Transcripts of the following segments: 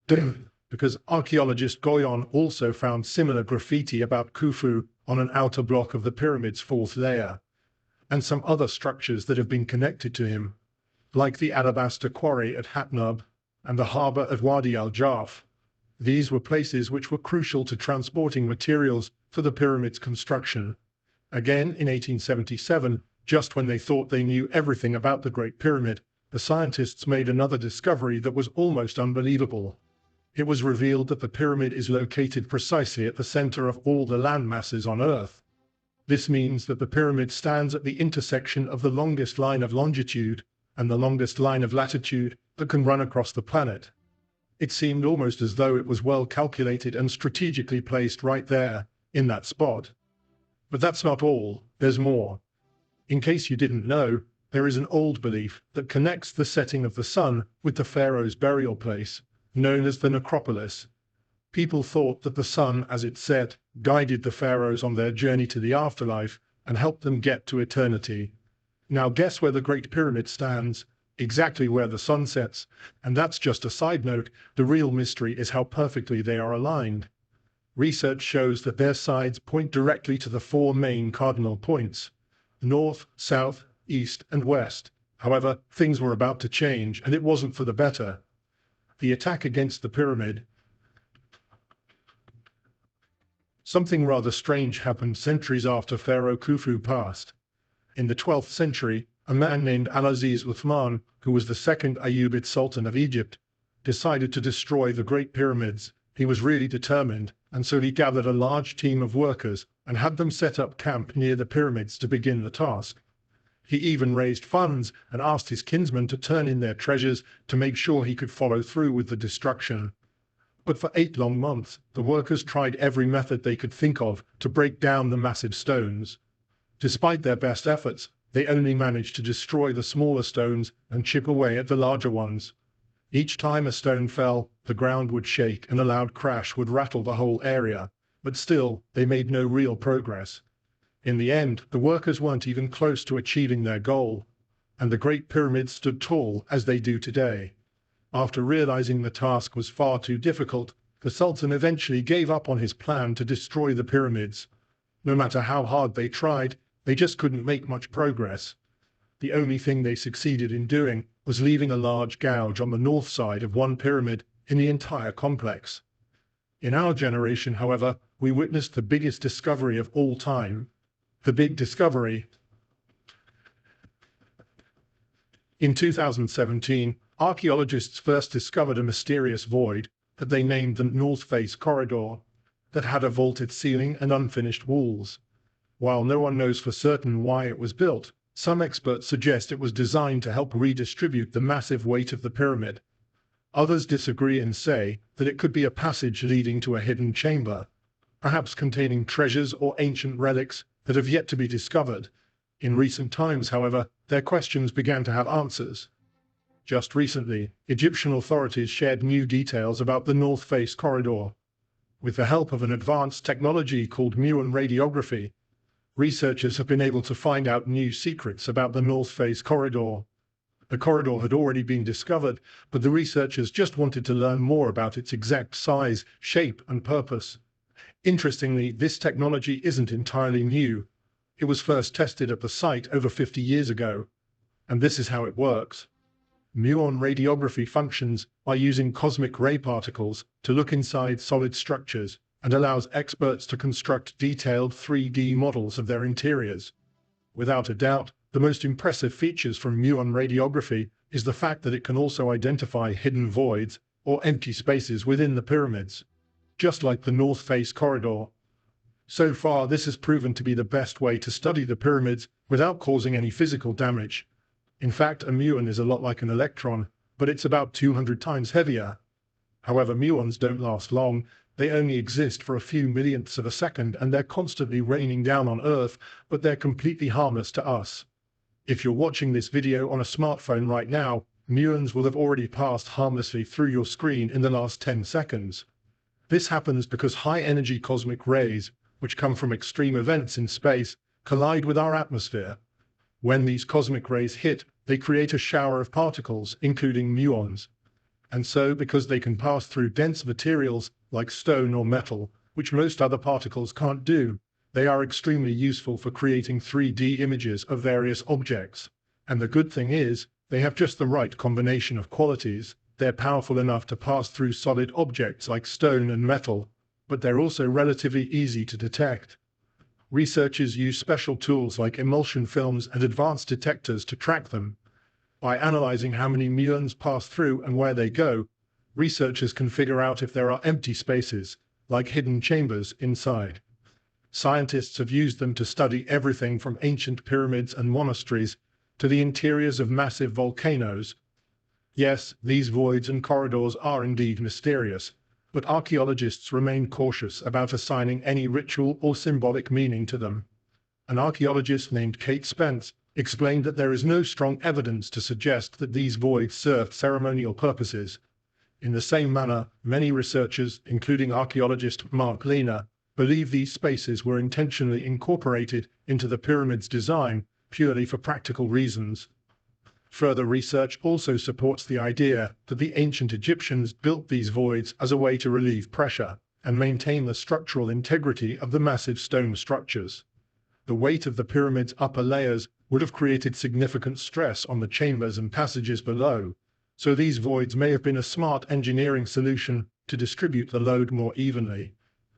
because archaeologist Goyon also found similar graffiti about Khufu on an outer block of the pyramid's fourth layer, and some other structures that have been connected to him, like the alabaster quarry at Hatnub and the harbour at Wadi al-Jarf. These were places which were crucial to transporting materials for the pyramid's construction. Again, in 1877, just when they thought they knew everything about the Great Pyramid, the scientists made another discovery that was almost unbelievable. It was revealed that the pyramid is located precisely at the center of all the land masses on Earth. This means that the pyramid stands at the intersection of the longest line of longitude and the longest line of latitude that can run across the planet. It seemed almost as though it was well calculated and strategically placed right there, in that spot. But that's not all, there's more. In case you didn't know, there is an old belief that connects the setting of the sun with the pharaoh's burial place, known as the necropolis. People thought that the sun, as it set, guided the pharaohs on their journey to the afterlife and helped them get to eternity. Now guess where the Great Pyramid stands? Exactly where the sun sets. And that's just a side note, the real mystery is how perfectly they are aligned. Research shows that their sides point directly to the four main cardinal points: north, south, east, and west. However, things were about to change, and it wasn't for the better. The attack against the pyramid. Something rather strange happened centuries after Pharaoh Khufu passed. In the 12th century, a man named Al-Aziz Uthman, who was the second Ayyubid Sultan of Egypt, decided to destroy the Great Pyramids. He was really determined, and so he gathered a large team of workers and had them set up camp near the pyramids to begin the task. He even raised funds and asked his kinsmen to turn in their treasures to make sure he could follow through with the destruction. But for 8 long months, the workers tried every method they could think of to break down the massive stones. Despite their best efforts, they only managed to destroy the smaller stones and chip away at the larger ones. Each time a stone fell, the ground would shake and a loud crash would rattle the whole area, but still, they made no real progress. In the end, the workers weren't even close to achieving their goal, and the Great Pyramids stood tall as they do today. After realizing the task was far too difficult, the Sultan eventually gave up on his plan to destroy the pyramids. No matter how hard they tried, they just couldn't make much progress. The only thing they succeeded in doing was leaving a large gouge on the north side of one pyramid in the entire complex. In our generation, however, we witnessed the biggest discovery of all time. The big discovery. In 2017, archaeologists first discovered a mysterious void that they named the North Face Corridor that had a vaulted ceiling and unfinished walls. While no one knows for certain why it was built, some experts suggest it was designed to help redistribute the massive weight of the pyramid. Others disagree and say that it could be a passage leading to a hidden chamber, perhaps containing treasures or ancient relics that have yet to be discovered. In recent times, however, their questions began to have answers. Just recently, Egyptian authorities shared new details about the North Face Corridor. With the help of an advanced technology called muon radiography, researchers have been able to find out new secrets about the North Face Corridor. The corridor had already been discovered, but the researchers just wanted to learn more about its exact size, shape, and purpose. Interestingly, this technology isn't entirely new. It was first tested at the site over 50 years ago. And this is how it works. Muon radiography functions by using cosmic ray particles to look inside solid structures and allows experts to construct detailed 3D models of their interiors. Without a doubt, the most impressive features from muon radiography is the fact that it can also identify hidden voids or empty spaces within the pyramids, just like the North Face Corridor. So far, this has proven to be the best way to study the pyramids without causing any physical damage. In fact, a muon is a lot like an electron, but it's about 200 times heavier. However, muons don't last long. They only exist for a few millionths of a second, and they're constantly raining down on Earth, but they're completely harmless to us. If you're watching this video on a smartphone right now, muons will have already passed harmlessly through your screen in the last 10 seconds. This happens because high-energy cosmic rays, which come from extreme events in space, collide with our atmosphere. When these cosmic rays hit, they create a shower of particles, including muons. And so, because they can pass through dense materials like stone or metal, which most other particles can't do, they are extremely useful for creating 3D images of various objects. And the good thing is, they have just the right combination of qualities. They're powerful enough to pass through solid objects like stone and metal, but they're also relatively easy to detect. Researchers use special tools like emulsion films and advanced detectors to track them. By analyzing how many muons pass through and where they go, researchers can figure out if there are empty spaces, like hidden chambers, inside. Scientists have used them to study everything from ancient pyramids and monasteries to the interiors of massive volcanoes. Yes, these voids and corridors are indeed mysterious, but archaeologists remain cautious about assigning any ritual or symbolic meaning to them. An archaeologist named Kate Spence explained that there is no strong evidence to suggest that these voids served ceremonial purposes. In the same manner, many researchers, including archaeologist Mark Lehner, believe these spaces were intentionally incorporated into the pyramid's design purely for practical reasons. Further research also supports the idea that the ancient Egyptians built these voids as a way to relieve pressure and maintain the structural integrity of the massive stone structures. The weight of the pyramid's upper layers would have created significant stress on the chambers and passages below, so these voids may have been a smart engineering solution to distribute the load more evenly.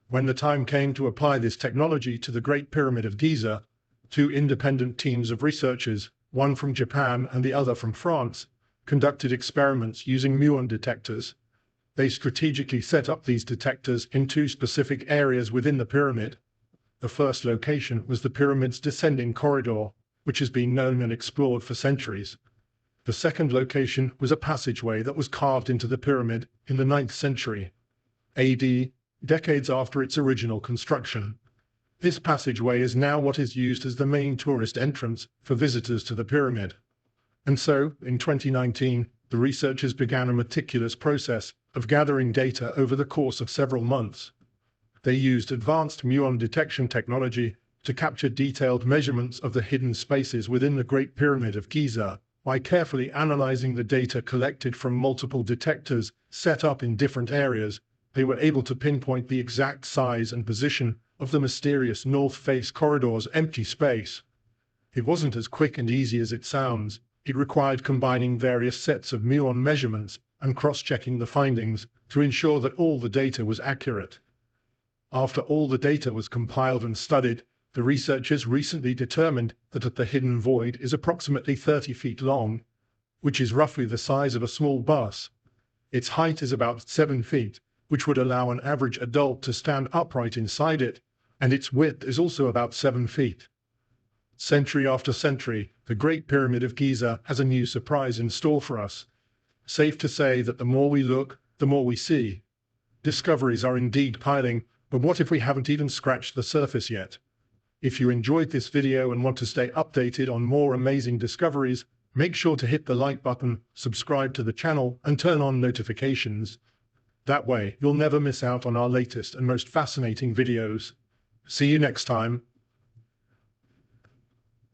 When the time came to apply this technology to the Great Pyramid of Giza, two independent teams of researchers, one from Japan and the other from France, conducted experiments using muon detectors. They strategically set up these detectors in two specific areas within the pyramid. The first location was the pyramid's descending corridor, which has been known and explored for centuries. The second location was a passageway that was carved into the pyramid in the 9th century AD, decades after its original construction. This passageway is now what is used as the main tourist entrance for visitors to the pyramid. And so, in 2019, the researchers began a meticulous process of gathering data over the course of several months. They used advanced muon detection technology to capture detailed measurements of the hidden spaces within the Great Pyramid of Giza. By carefully analyzing the data collected from multiple detectors set up in different areas, they were able to pinpoint the exact size and position of the mysterious North Face corridor's empty space. It wasn't as quick and easy as it sounds. It required combining various sets of muon measurements and cross-checking the findings to ensure that all the data was accurate. After all the data was compiled and studied, the researchers recently determined that the hidden void is approximately 30 feet long, which is roughly the size of a small bus. Its height is about 7 feet, which would allow an average adult to stand upright inside it, and its width is also about 7 feet. Century after century, the Great Pyramid of Giza has a new surprise in store for us. Safe to say that the more we look, the more we see. Discoveries are indeed piling, but what if we haven't even scratched the surface yet? If you enjoyed this video and want to stay updated on more amazing discoveries, make sure to hit the like button, subscribe to the channel, and turn on notifications. That way, you'll never miss out on our latest and most fascinating videos. See you next time.